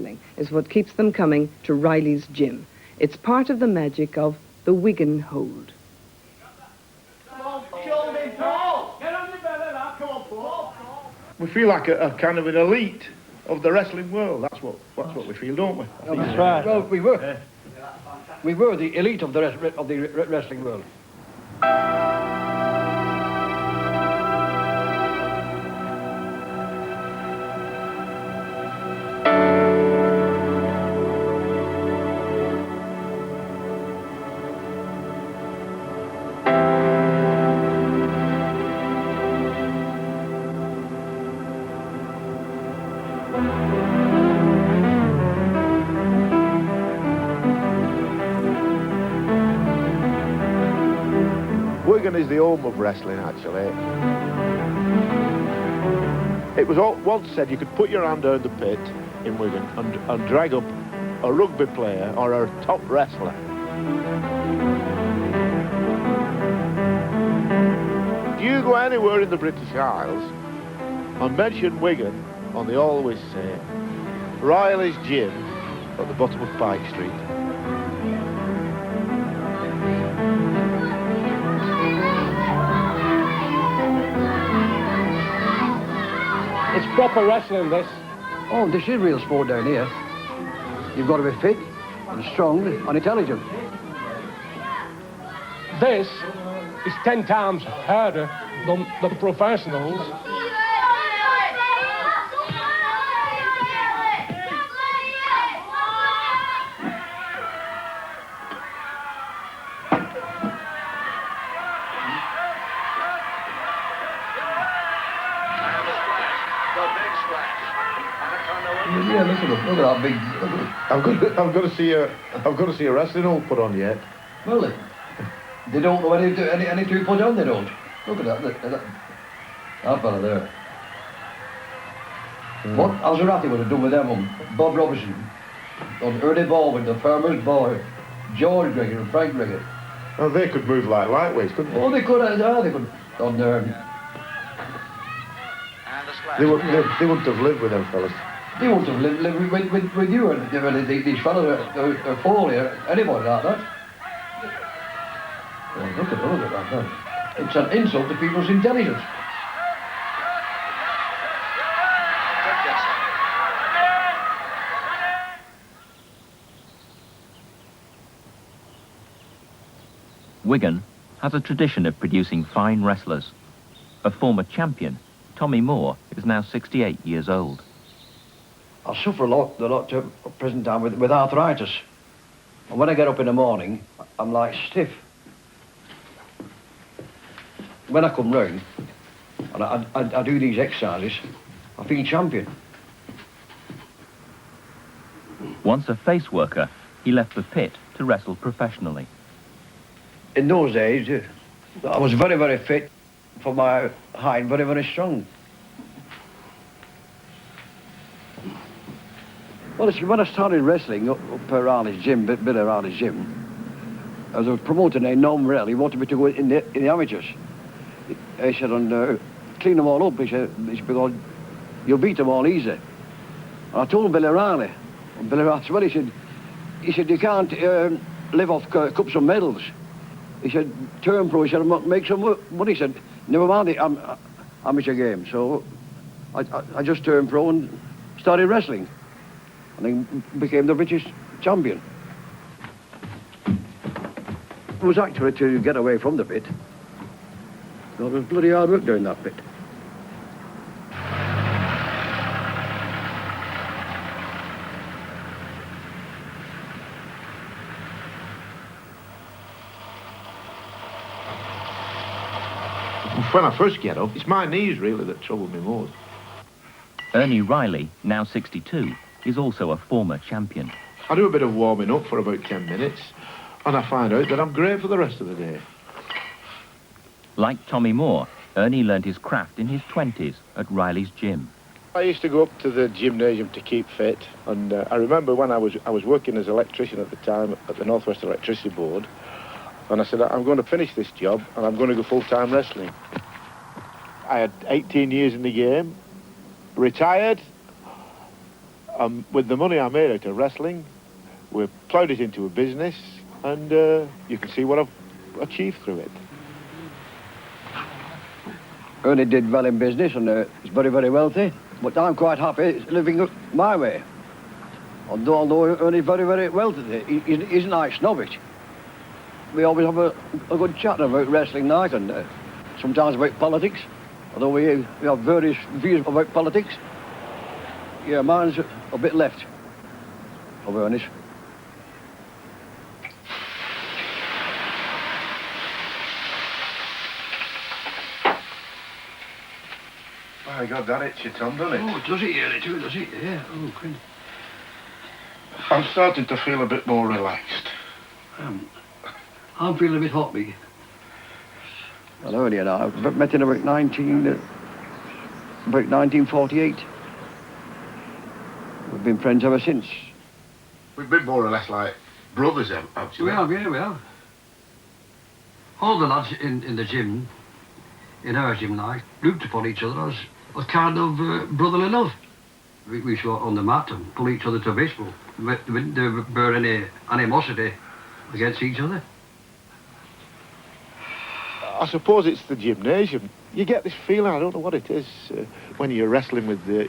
wrestling is what keeps them coming to Riley's gym. It's part of the magic of the Wigan Hold. We feel like a kind of an elite of the wrestling world. That's what we feel, don't we? That's right. Well, we were. We were the elite of the wrestling world. Wigan is the home of wrestling, actually. It was once said you could put your hand down the pit in Wigan and drag up a rugby player or a top wrestler. If you go anywhere in the British Isles and mention Wigan, and they always say Riley's Gym at the bottom of Pike Street. It's proper wrestling, this. Oh, this is real sport down here. You've got to be fit and strong and intelligent. This is 10 times harder than the professionals. Yeah, look at that big. I've got to see a wrestling all put on yet. Well, they don't know any to put on. They don't. Look at that fella there. What Azerati would have done with them, Bob Robertson, on Ernie Baldwin, the farmer's boy, George Gregor and Frank Gregor. Oh, they could move like lightweights, couldn't they? Oh, they could. They could. On there. They wouldn't have lived with them fellas. They wouldn't have lived with you and these fellas are fall here, anybody like that. Well, look at that. It's an insult to people's intelligence. Wigan has a tradition of producing fine wrestlers. A former champion, Tommy Moore, is now 68 years old. I suffer a lot at present time with arthritis. And when I get up in the morning, I'm like stiff. When I come round and I do these exercises, I feel champion. Once a face worker, he left the pit to wrestle professionally. In those days, I was very, very fit for my height, very, very strong. Well, when I started wrestling up at Ernie's gym, Billy Ernie's gym, as a promoter named Norm Rell, he wanted me to go in the amateurs. He said, clean them all up. He said, because you'll beat them all easy. And I told Billy Ernie, and Billy Ernie, well, he said, you can't live off cups and medals. He said, turn pro. He said, make some money. He said, never mind the amateur game. So I just turned pro and started wrestling. And then became the British champion. It was actually to get away from the pit. It was bloody hard work doing that pit. When I first get up, it's my knees really that trouble me most. Ernie Riley, now 62, is also a former champion. I do a bit of warming up for about 10 minutes, and I find out that I'm great for the rest of the day. Like Tommy Moore, Ernie learned his craft in his 20s at Riley's gym. I used to go up to the gymnasium to keep fit, and I remember when I was working as an electrician at the time at the North West Electricity Board, and I said, I'm going to finish this job and I'm going to go full-time wrestling. I had 18 years in the game, retired, With the money I made out of wrestling, we ploughed it into a business, and you can see what I've achieved through it. Ernie did well in business and is very, very wealthy, but I'm quite happy living my way. Although Ernie's very, very wealthy, he isn't like snobbish. We always have a good chat about wrestling night and sometimes about politics, although we have various views about politics. Yeah, mine's a bit left of Ernie's. My God, that itches your tongue, doesn't it? Oh, does it, Ernie, too, does it? Yeah, oh, good. I'm starting to feel a bit more relaxed. I'm feeling a bit hoppy. Well, Ernie and I met in about 1948. We've been friends ever since. We've been more or less like brothers, actually. We have, yeah, we have. All the lads in the gym, in our gym now, looked upon each other as kind of brotherly love. We used to go on the mat and pull each other to baseball. There wouldn't bear any animosity against each other. I suppose it's the gymnasium. You get this feeling, I don't know what it is, when you're wrestling with the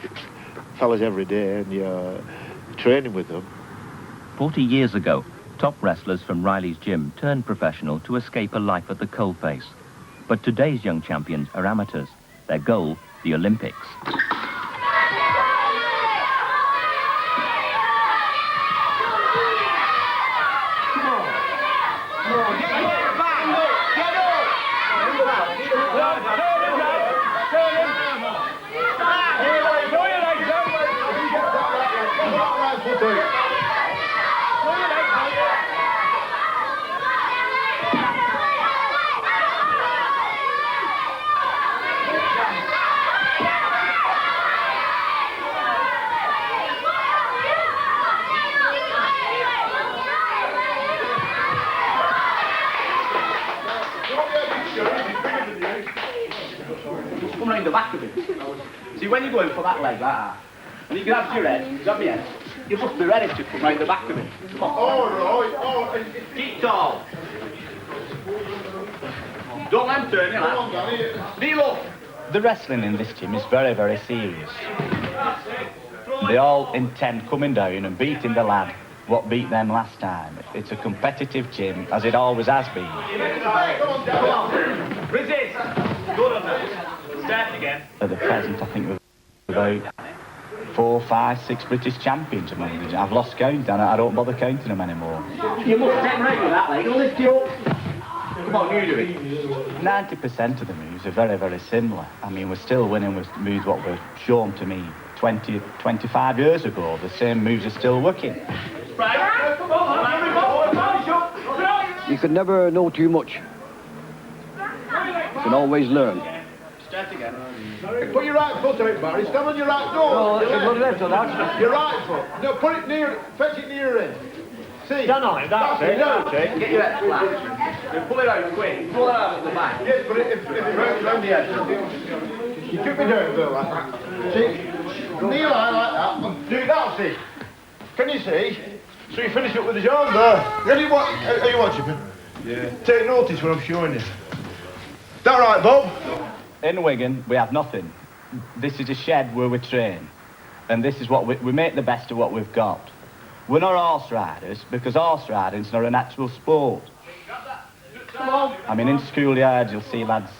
fellas every day and you're training with them. 40 years ago, top wrestlers from Riley's gym turned professional to escape a life at the coalface. But today's young champions are amateurs. Their goal, the Olympics. Come round the back of it. See, when you're going for that leg, that, and he grabs your head, you got me head, you must be ready to come round the back of it. Come on. All right, Keep tall. Don't let him turn you, lad. Kneel up. The wrestling in this gym is very, very serious. They all intend coming down and beating the lad what beat them last time. It's a competitive gym, as it always has been. Come on. Resist. Good on that. Start again. At the present, I think we've about 4, 5, 6 British champions among them. I've lost count, and I don't bother counting them anymore. You must take right with that leg. Lift you up. Come on, you do it. 90% of the moves are very, very similar. I mean, we're still winning with moves what were shown to me 20, 25 years ago. The same moves are still working. You can never know too much. You can always learn. Start again. Put your right foot out, Barry. Stand on your right foot. No, it's not left of that. Your right foot. No, put it near, fetch it near your head. See? Stand on it, that's it. Get your head flat. Then pull it out quick. Pull it out at the back. Yes, but if it round the edge. You took me down, Bill, like that. See? Kneel high like that. Do that, see? Can you see? So you finish up with his arm there. Are you watching me? Yeah. Take notice what I'm showing you. That right, Bob? In Wigan, we have nothing. This is a shed where we train. And this is what we make the best of what we've got. We're not horse riders, because horse riding's not a natural sport. I mean, in schoolyards, you'll see lads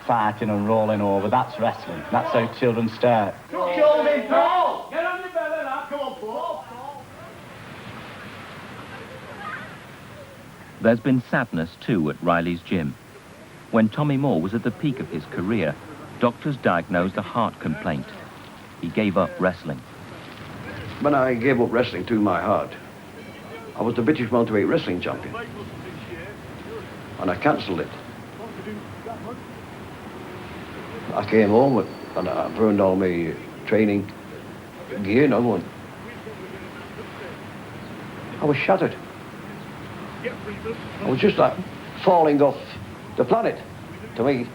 fighting and rolling over. That's wrestling. That's how children start. Kill me, Paul! Get on your belly, lad. Come on, Paul. There's been sadness, too, at Riley's gym. When Tommy Moore was at the peak of his career, doctors diagnosed a heart complaint. He gave up wrestling. When I gave up wrestling to my heart, I was the British welterweight wrestling champion. And I cancelled it. I came home and I burned all my training gear and everyone. I was shattered. I was just like falling off the planet, to me. Do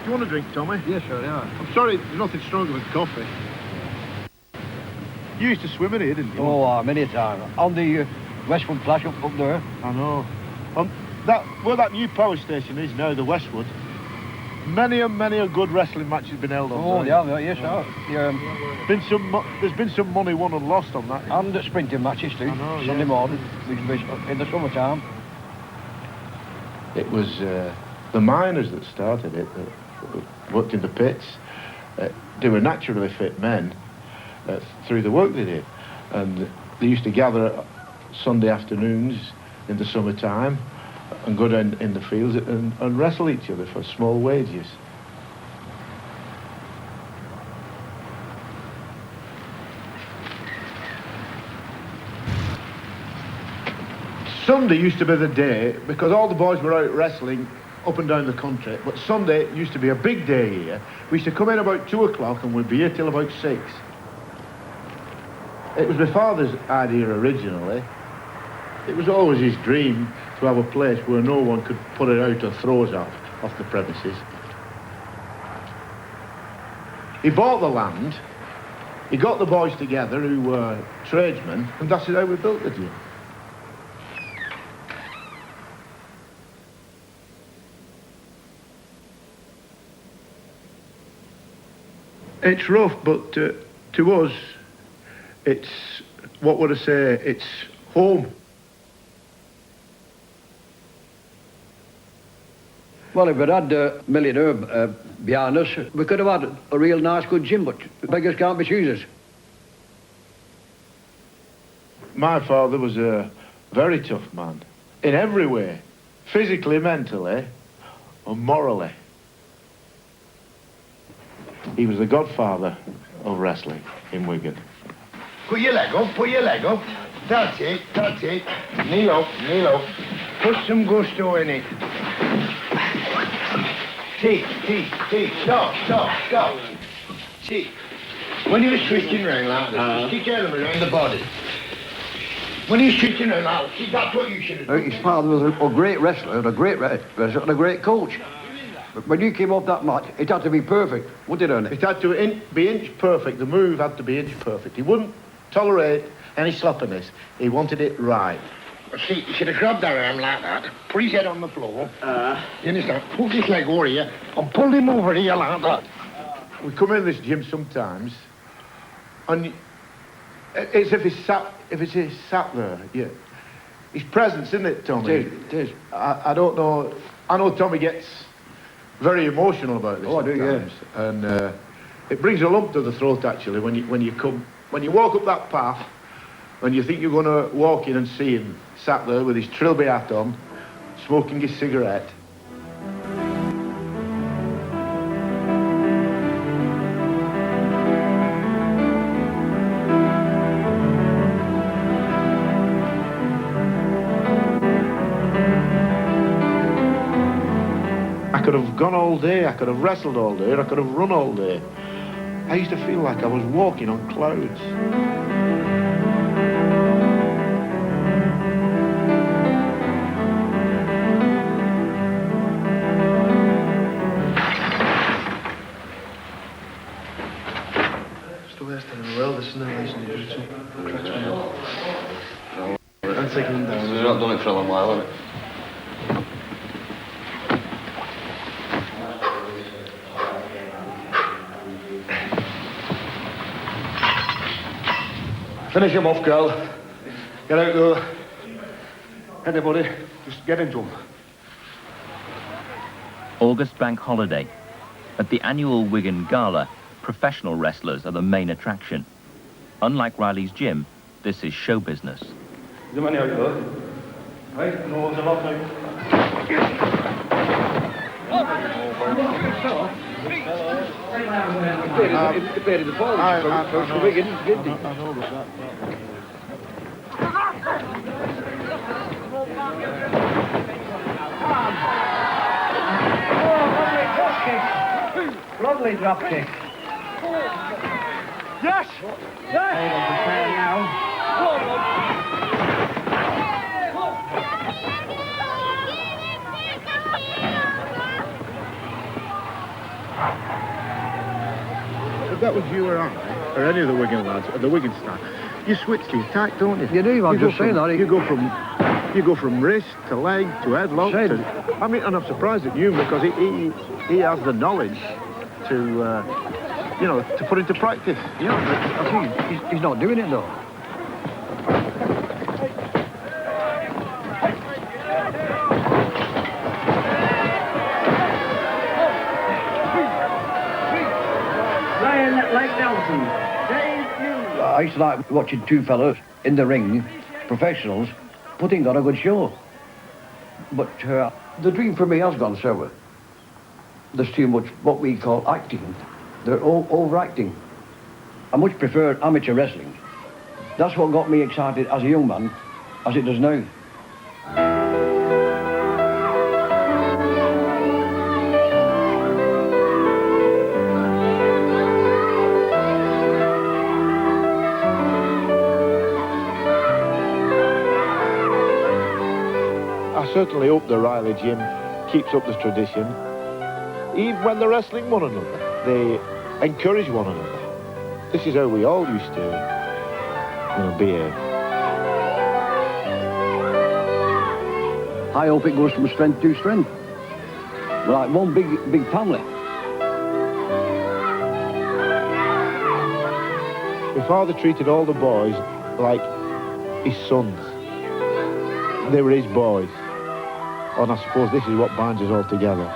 you want a drink, Tommy? Yes, sir, yeah. I'm sorry, there's nothing stronger than coffee. You used to swim in here, didn't you? Oh, many times. On the Westwood Flash up there. I know. Where that new power station is now, the Westwood, many a good wrestling match has been held on Oh, there. yeah, yes, sir. There's been some money won and lost on that. And the sprinting matches too. I know, Sunday yeah. morning, in the summertime. It was the miners that started it, that worked in the pits. They were naturally fit men through the work they did. And they used to gather Sunday afternoons in the summertime and go down in the fields and wrestle each other for small wages. Sunday used to be the day, because all the boys were out wrestling up and down the country, but Sunday used to be a big day here. We used to come in about 2 o'clock and we'd be here till about 6. It was my father's idea originally. It was always his dream to have a place where no one could put it out or throw us off the premises. He bought the land, he got the boys together who were tradesmen, and that's how we built the gym. It's rough, but to us, it's, what would I say, it's home. Well, if we'd had millionaire behind us, we could have had a real nice, good gym, but beggars can't be choosers. My father was a very tough man, in every way, physically, mentally, and morally. He was the godfather of wrestling in Wigan. Put your leg up, put your leg up. That's it, that's it. Kneel up, kneel up. Put some gusto in it. See, stop. See, when he was twisting around like this, stick your arm around the body. When he was twisting around like this, that's what you should have done. His father was a great wrestler, and a great wrestler, and a great coach. But when you came off that mat, it had to be perfect, wouldn't it, Ernie? It had to be inch perfect. The move had to be inch perfect. He wouldn't tolerate any sloppiness. He wanted it right. See, you should have grabbed that arm like that, put his head on the floor, you understand, put his leg over here, and pulled him over here like that. We come in this gym sometimes, and it's if he's sat there, yeah. His presence, isn't it, Tommy? It is. I don't know. I know Tommy gets very emotional about this. Oh, I do, sometimes. And it brings a lump to the throat actually when you walk up that path, and you think you're going to walk in and see him sat there with his trilby hat on, smoking his cigarette. I could have gone all day, I could have wrestled all day, I could have run all day. I used to feel like I was walking on clouds. We've not done it for a long while, haven't it? Finish him off, girl. Get out there. Anybody, just get into him. August bank holiday. At the annual Wigan Gala, professional wrestlers are the main attraction. Unlike Riley's gym, this is show business. The money out there. Right? No, there's a lot now. He played the ball. I know about that. Lovely drop kick. Yes! If that was you or I, or any of the Wigan lads, or the Wigan staff, you switch to your tack, don't you? You do, I'm just saying that. You go from wrist to leg to headlock. I mean, and I'm surprised at you because he has the knowledge to, you know, to put into practice. Yeah, but I think he's not doing it though. I used to like watching two fellas in the ring, professionals, putting on a good show. But the dream for me has gone sour. There's too much what we call acting. They're all overacting. I much prefer amateur wrestling. That's what got me excited as a young man, as it does now. I certainly hope the Riley Gym keeps up the tradition. Even when they're wrestling one another, they encourage one another. This is how we all used to, you know, behave. I hope it goes from strength to strength. We're like one big family. My father treated all the boys like his sons. They were his boys. And I suppose this is what binds us all together.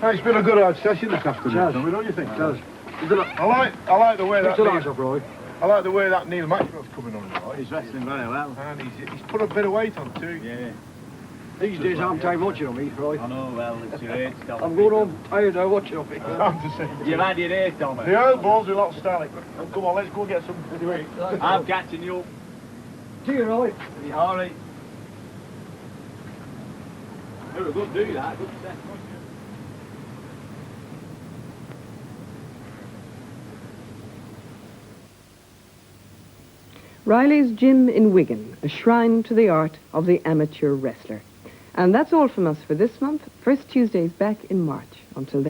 It's been a good hard session this afternoon, Tommy, don't you think? It does. I like the way that Roy. I like the way that Neil Maxwell's coming on. Right? He's wrestling very well. And he's put a bit of weight on too. Yeah. These days I'm tired watching on me, Roy. I know, well, it's your age, Tommy. I'm going home tired now watching on me. I'm just saying. You've had your age, Tommy. The elbows are a lot static. Come on, let's go get some weight. I'm catching you. See you, Roy. All right. They were good, do that. Good set. Riley's Gym in Wigan, a shrine to the art of the amateur wrestler. And that's all from us for this month. First Tuesday's back in March. Until then.